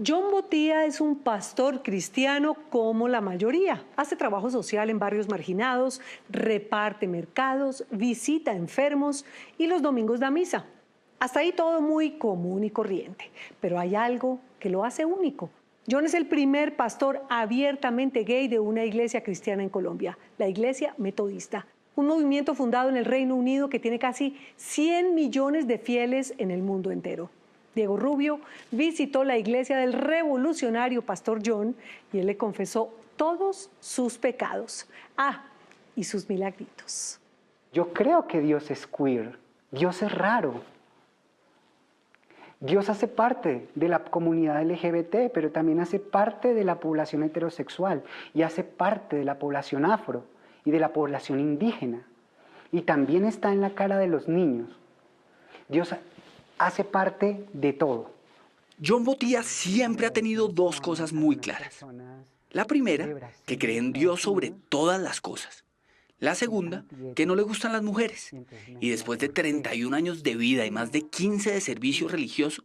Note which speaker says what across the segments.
Speaker 1: John Botía es un pastor cristiano como la mayoría. Hace trabajo social en barrios marginados, reparte mercados, visita enfermos y los domingos da misa. Hasta ahí todo muy común y corriente, pero hay algo que lo hace único. John es el primer pastor abiertamente gay de una iglesia cristiana en Colombia, la Iglesia Metodista, un movimiento fundado en el Reino Unido que tiene casi 100 millones de fieles en el mundo entero. Diego Rubio visitó la iglesia del revolucionario Pastor John y él le confesó todos sus pecados. Y sus milagritos.
Speaker 2: Yo creo que Dios es queer, Dios es raro. Dios hace parte de la comunidad LGBT, pero también hace parte de la población heterosexual y hace parte de la población afro y de la población indígena. Y también está en la cara de los niños. Dios hace parte de todo.
Speaker 3: John Botía siempre ha tenido dos cosas muy claras. La primera, que cree en Dios sobre todas las cosas. La segunda, que no le gustan las mujeres. Y después de 31 años de vida y más de 15 de servicio religioso,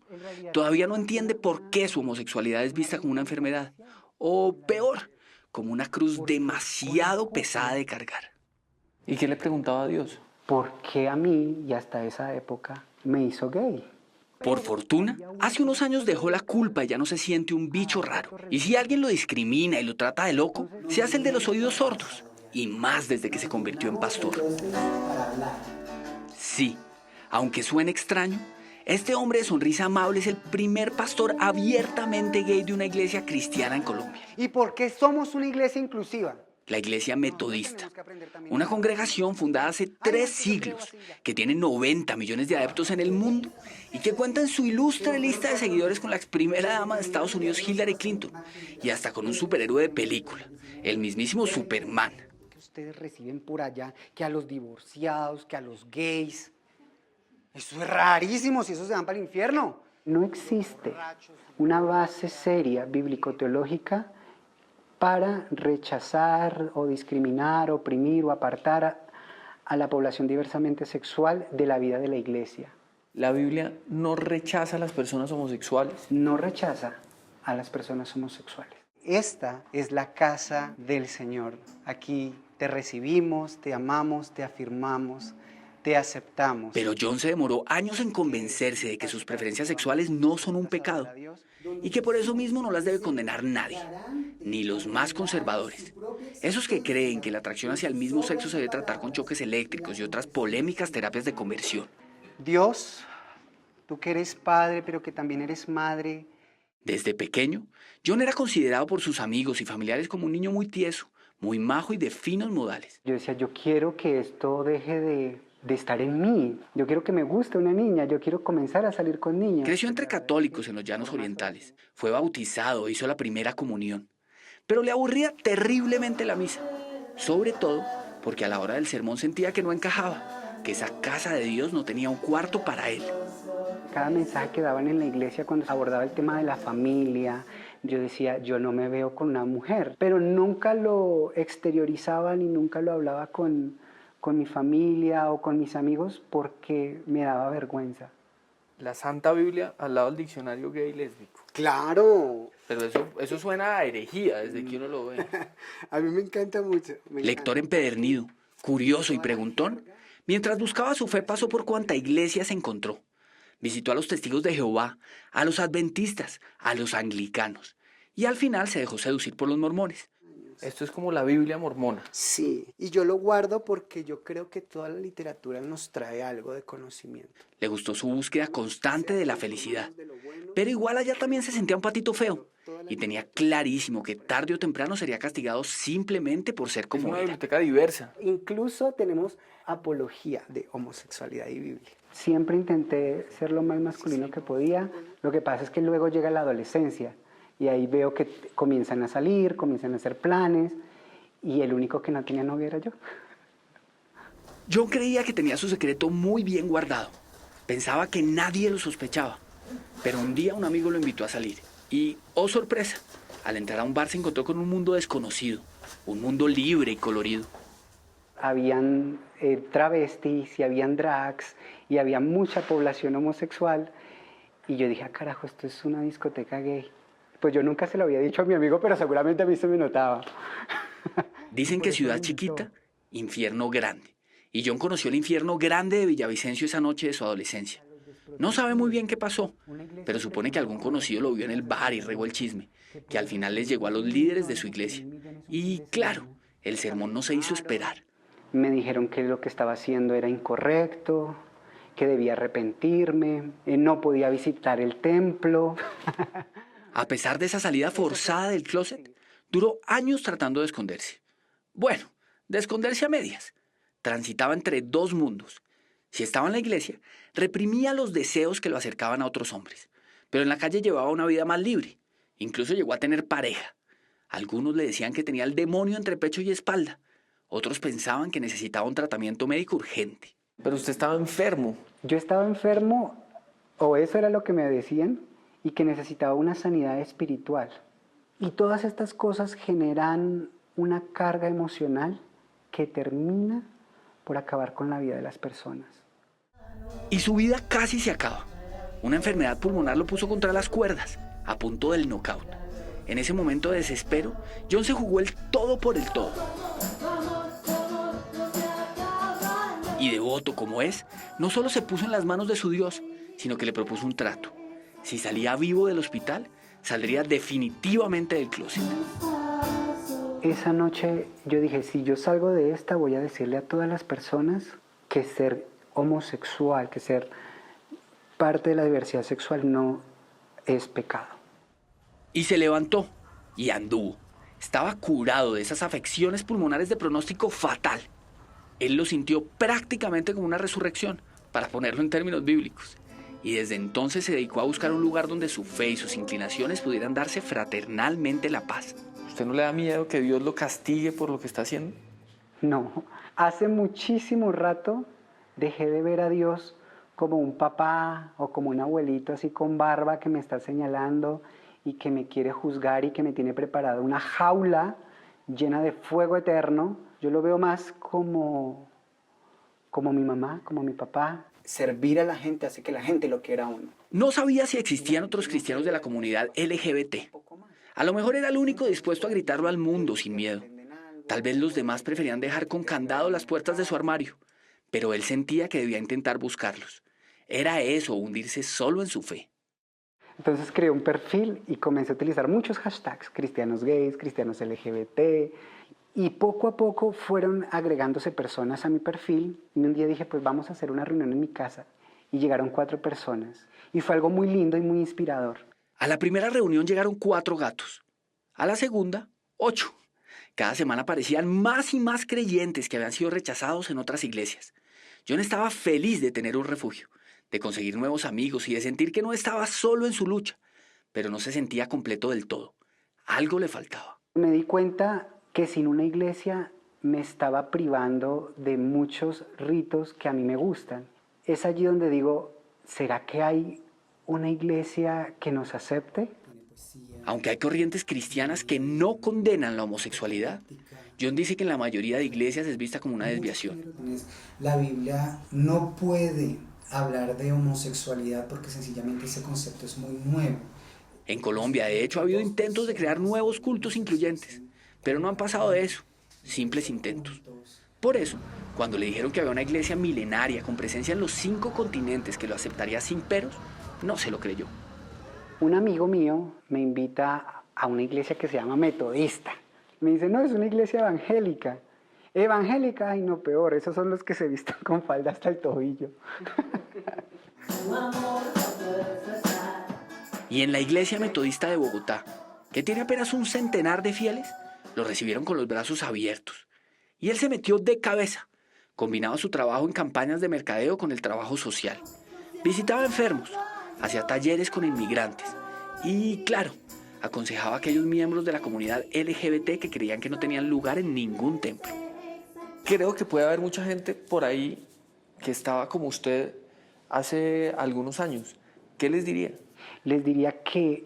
Speaker 3: todavía no entiende por qué su homosexualidad es vista como una enfermedad. O peor, como una cruz demasiado pesada de cargar.
Speaker 4: ¿Y qué le preguntaba a Dios?
Speaker 2: ¿Por qué a mí, y hasta esa época, me hizo gay?
Speaker 3: Por fortuna, hace unos años dejó la culpa y ya no se siente un bicho raro. Y si alguien lo discrimina y lo trata de loco, se hace el de los oídos sordos. Y más desde que se convirtió en pastor. Sí, aunque suene extraño, este hombre de sonrisa amable es el primer pastor abiertamente gay de una iglesia cristiana en Colombia.
Speaker 2: ¿Y por qué somos una iglesia inclusiva?
Speaker 3: La Iglesia Metodista, una congregación fundada hace 3 siglos, que tiene 90 millones de adeptos en el mundo y que cuenta en su ilustre lista de seguidores con la ex primera dama de Estados Unidos, Hillary Clinton, y hasta con un superhéroe de película, el mismísimo Superman.
Speaker 2: Que ustedes reciben por allá, que a los divorciados, que a los gays. Eso es rarísimo, si esos se van para el infierno. No existe una base seria bíblico-teológica para rechazar o discriminar, oprimir o apartar a la población diversamente sexual de la vida de la iglesia.
Speaker 4: ¿La Biblia no rechaza a las personas homosexuales?
Speaker 2: No rechaza a las personas homosexuales. Esta es la casa del Señor. Aquí te recibimos, te amamos, te afirmamos, te aceptamos.
Speaker 3: Pero John se demoró años en convencerse de que sus preferencias sexuales no son un pecado y que por eso mismo no las debe condenar nadie, ni los más conservadores. Esos que creen que la atracción hacia el mismo sexo se debe tratar con choques eléctricos y otras polémicas terapias de conversión.
Speaker 2: Dios, tú que eres padre, pero que también eres madre.
Speaker 3: Desde pequeño, John era considerado por sus amigos y familiares como un niño muy tieso, muy majo y de finos modales.
Speaker 2: Yo decía, yo quiero que esto deje de estar en mí. Yo quiero que me guste una niña, yo quiero comenzar a salir con niñas.
Speaker 3: Creció entre católicos en los Llanos Orientales. Fue bautizado, hizo la primera comunión. Pero le aburría terriblemente la misa. Sobre todo porque a la hora del sermón sentía que no encajaba, que esa casa de Dios no tenía un cuarto para él.
Speaker 2: Cada mensaje que daban en la iglesia cuando se abordaba el tema de la familia, yo decía, yo no me veo con una mujer. Pero nunca lo exteriorizaba ni nunca lo hablaba con mi familia o con mis amigos porque me daba vergüenza.
Speaker 4: La Santa Biblia al lado del diccionario gay lésbico.
Speaker 2: ¡Claro!
Speaker 4: Pero eso suena a herejía desde que uno lo ve.
Speaker 2: A mí me encanta mucho.
Speaker 3: Lector empedernido, curioso y preguntón, mientras buscaba su fe pasó por cuanta iglesia se encontró. Visitó a los testigos de Jehová, a los adventistas, a los anglicanos y al final se dejó seducir por los mormones.
Speaker 4: Esto es como la Biblia mormona.
Speaker 2: Sí, y yo lo guardo porque yo creo que toda la literatura nos trae algo de conocimiento.
Speaker 3: Le gustó su búsqueda constante de la felicidad, pero igual allá también se sentía un patito feo y tenía clarísimo que tarde o temprano sería castigado simplemente por ser
Speaker 4: Es
Speaker 3: como
Speaker 4: una
Speaker 3: era.
Speaker 4: biblioteca diversa.
Speaker 2: Incluso tenemos apología de homosexualidad y Biblia. Siempre intenté ser lo más masculino que podía. Lo que pasa es que luego llega la adolescencia y ahí veo que comienzan a salir, comienzan a hacer planes y el único que no tenía novia era yo.
Speaker 3: John creía que tenía su secreto muy bien guardado. Pensaba que nadie lo sospechaba. Pero un día un amigo lo invitó a salir y, oh sorpresa, al entrar a un bar se encontró con un mundo desconocido, un mundo libre y colorido.
Speaker 2: Habían travestis y habían drags y había mucha población homosexual y yo dije, carajo, esto es una discoteca gay. Pues yo nunca se lo había dicho a mi amigo, pero seguramente a mí se me notaba.
Speaker 3: Dicen que ciudad chiquita, infierno grande. Y John conoció el infierno grande de Villavicencio esa noche de su adolescencia. No sabe muy bien qué pasó, pero supone que algún conocido lo vio en el bar y regó el chisme, que al final les llegó a los líderes de su iglesia. Y claro, el sermón no se hizo esperar.
Speaker 2: Me dijeron que lo que estaba haciendo era incorrecto, que debía arrepentirme, no podía visitar el templo.
Speaker 3: A pesar de esa salida forzada del closet, duró años tratando de esconderse. Bueno, de esconderse a medias. Transitaba entre dos mundos. Si estaba en la iglesia, reprimía los deseos que lo acercaban a otros hombres, pero en la calle llevaba una vida más libre. Incluso llegó a tener pareja. Algunos le decían que tenía el demonio entre pecho y espalda. Otros pensaban que necesitaba un tratamiento médico urgente.
Speaker 4: Pero usted estaba enfermo.
Speaker 2: Yo estaba enfermo, o eso era lo que me decían, y que necesitaba una sanidad espiritual. Y todas estas cosas generan una carga emocional que termina por acabar con la vida de las personas.
Speaker 3: Y su vida casi se acaba. Una enfermedad pulmonar lo puso contra las cuerdas, a punto del knockout. En ese momento de desespero, John se jugó el todo por el todo. Y devoto como es, no solo se puso en las manos de su Dios, sino que le propuso un trato. Si salía vivo del hospital, saldría definitivamente del closet.
Speaker 2: Esa noche yo dije, si yo salgo de esta, voy a decirle a todas las personas que ser homosexual, que ser parte de la diversidad sexual no es pecado.
Speaker 3: Y se levantó y anduvo. Estaba curado de esas afecciones pulmonares de pronóstico fatal. Él lo sintió prácticamente como una resurrección, para ponerlo en términos bíblicos. Y desde entonces se dedicó a buscar un lugar donde su fe y sus inclinaciones pudieran darse fraternalmente la paz.
Speaker 4: ¿Usted no le da miedo que Dios lo castigue por lo que está haciendo?
Speaker 2: No, hace muchísimo rato dejé de ver a Dios como un papá o como un abuelito así con barba que me está señalando y que me quiere juzgar y que me tiene preparada una jaula llena de fuego eterno. Yo lo veo más como mi mamá, como mi papá. Servir a la gente hace que la gente lo quiera a uno.
Speaker 3: No sabía si existían otros cristianos de la comunidad LGBT. A lo mejor era el único dispuesto a gritarlo al mundo sin miedo. Tal vez los demás preferían dejar con candado las puertas de su armario, pero él sentía que debía intentar buscarlos. Era eso, hundirse solo en su fe.
Speaker 2: Entonces creé un perfil y comencé a utilizar muchos hashtags, cristianos gays, cristianos LGBT, y poco a poco fueron agregándose personas a mi perfil, y un día dije, pues vamos a hacer una reunión en mi casa, y llegaron 4 personas, y fue algo muy lindo y muy inspirador.
Speaker 3: A la primera reunión llegaron 4 gatos. A la segunda, 8. Cada semana aparecían más y más creyentes que habían sido rechazados en otras iglesias. John estaba feliz de tener un refugio, de conseguir nuevos amigos y de sentir que no estaba solo en su lucha, pero no se sentía completo del todo. Algo le faltaba.
Speaker 2: Me di cuenta que sin una iglesia me estaba privando de muchos ritos que a mí me gustan. Es allí donde digo, ¿será que hay una iglesia que nos acepte?
Speaker 3: Aunque hay corrientes cristianas que no condenan la homosexualidad, John dice que en la mayoría de iglesias es vista como una desviación.
Speaker 5: La Biblia no puede hablar de homosexualidad porque sencillamente ese concepto es muy nuevo.
Speaker 3: En Colombia, de hecho, ha habido intentos de crear nuevos cultos incluyentes, pero no han pasado de eso, simples intentos. Por eso, cuando le dijeron que había una iglesia milenaria con presencia en los 5 continentes que lo aceptaría sin peros, no se lo creyó.
Speaker 2: Un amigo mío me invita a una iglesia que se llama Metodista. Me dice, no, es una iglesia evangélica. Evangélica, ay no, peor, esos son los que se visten con falda hasta el tobillo.
Speaker 3: Y en la iglesia metodista de Bogotá, que tiene apenas un centenar de fieles, lo recibieron con los brazos abiertos. Y él se metió de cabeza, combinaba su trabajo en campañas de mercadeo con el trabajo social. Visitaba enfermos, hacía talleres con inmigrantes y, claro, aconsejaba a aquellos miembros de la comunidad LGBT que creían que no tenían lugar en ningún templo.
Speaker 4: Creo que puede haber mucha gente por ahí que estaba como usted hace algunos años. ¿Qué les diría?
Speaker 2: Les diría que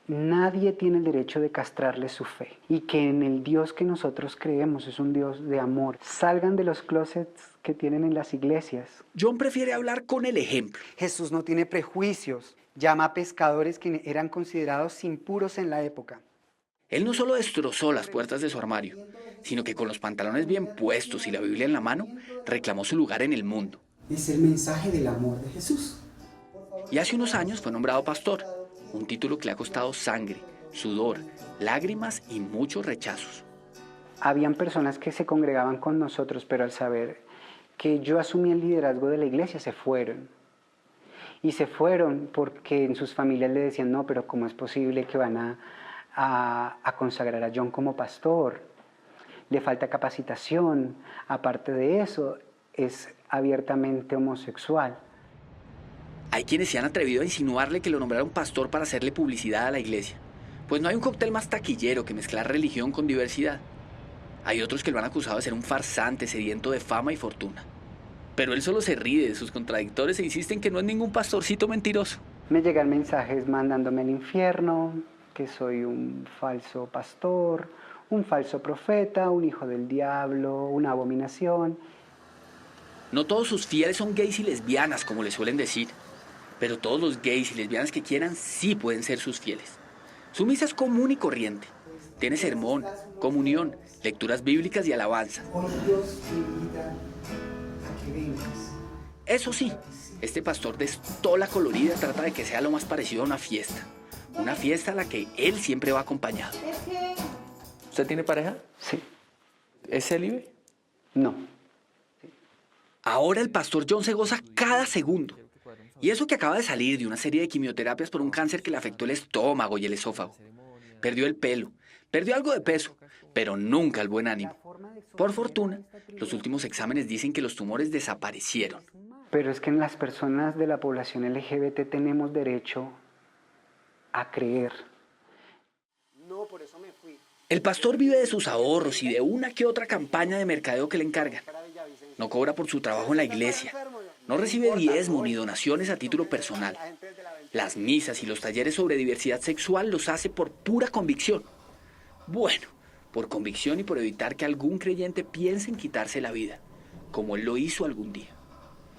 Speaker 2: nadie tiene el derecho de castrarle su fe y que en el Dios que nosotros creemos es un Dios de amor. Salgan de los closets que tienen en las iglesias.
Speaker 3: John prefiere hablar con el ejemplo.
Speaker 2: Jesús no tiene prejuicios. llama a pescadores que eran considerados impuros en la época.
Speaker 3: Él no solo destrozó las puertas de su armario, sino que con los pantalones bien puestos y la Biblia en la mano, reclamó su lugar en el mundo.
Speaker 5: Es el mensaje del amor de Jesús.
Speaker 3: Y hace unos años fue nombrado pastor, un título que le ha costado sangre, sudor, lágrimas y muchos rechazos.
Speaker 2: Habían personas que se congregaban con nosotros, pero al saber que yo asumí el liderazgo de la iglesia, se fueron. Y se fueron porque en sus familias le decían, no, pero ¿cómo es posible que van a consagrar a John como pastor? Le falta capacitación. Aparte de eso, es abiertamente homosexual.
Speaker 3: Hay quienes se han atrevido a insinuarle que lo nombraron pastor para hacerle publicidad a la iglesia. Pues no hay un cóctel más taquillero que mezclar religión con diversidad. Hay otros que lo han acusado de ser un farsante sediento de fama y fortuna. Pero él solo se ríe de sus contradictores e insiste en que no es ningún pastorcito mentiroso.
Speaker 2: Me llegan mensajes mandándome al infierno, que soy un falso pastor, un falso profeta, un hijo del diablo, una abominación.
Speaker 3: No todos sus fieles son gays y lesbianas, como le suelen decir. Pero todos los gays y lesbianas que quieran sí pueden ser sus fieles. Su misa es común y corriente. Tiene sermón, comunión, lecturas bíblicas y alabanza.
Speaker 5: Hoy Dios te invita a que vengas.
Speaker 3: Eso sí, este pastor de estola colorida trata de que sea lo más parecido a una fiesta. Una fiesta a la que él siempre va acompañado.
Speaker 4: ¿Usted tiene pareja?
Speaker 2: Sí,
Speaker 4: ¿Es célibe?
Speaker 2: no.
Speaker 3: Ahora el pastor John se goza cada segundo. Y eso que acaba de salir de una serie de quimioterapias por un cáncer que le afectó el estómago y el esófago. Perdió el pelo, perdió algo de peso, pero nunca el buen ánimo. Por fortuna, los últimos exámenes dicen que los tumores desaparecieron.
Speaker 2: Pero es que en las personas de la población LGBT tenemos derecho a creer.
Speaker 3: El pastor vive de sus ahorros y de una que otra campaña de mercadeo que le encargan. No cobra por su trabajo en la iglesia. No recibe diezmo ni donaciones a título personal. Las misas y los talleres sobre diversidad sexual los hace por pura convicción. Bueno, por convicción y por evitar que algún creyente piense en quitarse la vida, como él lo hizo algún día.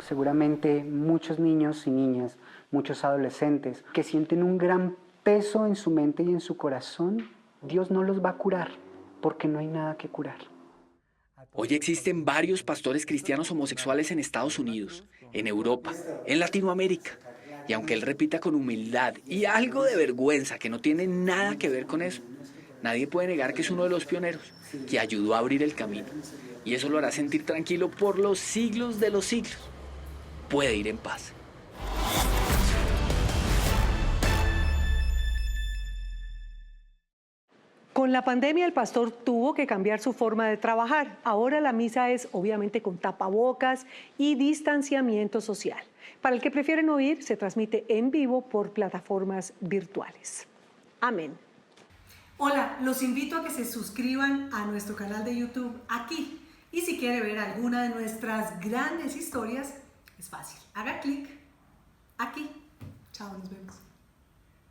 Speaker 2: Seguramente muchos niños y niñas, muchos adolescentes que sienten un gran peso en su mente y en su corazón, Dios no los va a curar, porque no hay nada que curar.
Speaker 3: Hoy existen varios pastores cristianos homosexuales en Estados Unidos, en Europa, en Latinoamérica. Y aunque él repita con humildad y algo de vergüenza que no tiene nada que ver con eso, nadie puede negar que es uno de los pioneros, que ayudó a abrir el camino. Y eso lo hará sentir tranquilo por los siglos de los siglos. Puede ir en paz.
Speaker 1: Con la pandemia el pastor tuvo que cambiar su forma de trabajar. Ahora la misa es obviamente con tapabocas y distanciamiento social. Para el que prefiere no ir, se transmite en vivo por plataformas virtuales. Amén.
Speaker 6: Hola, los invito a que se suscriban a nuestro canal de YouTube aquí. Y si quiere ver alguna de nuestras grandes historias, es fácil. Haga clic aquí. Chao, nos vemos.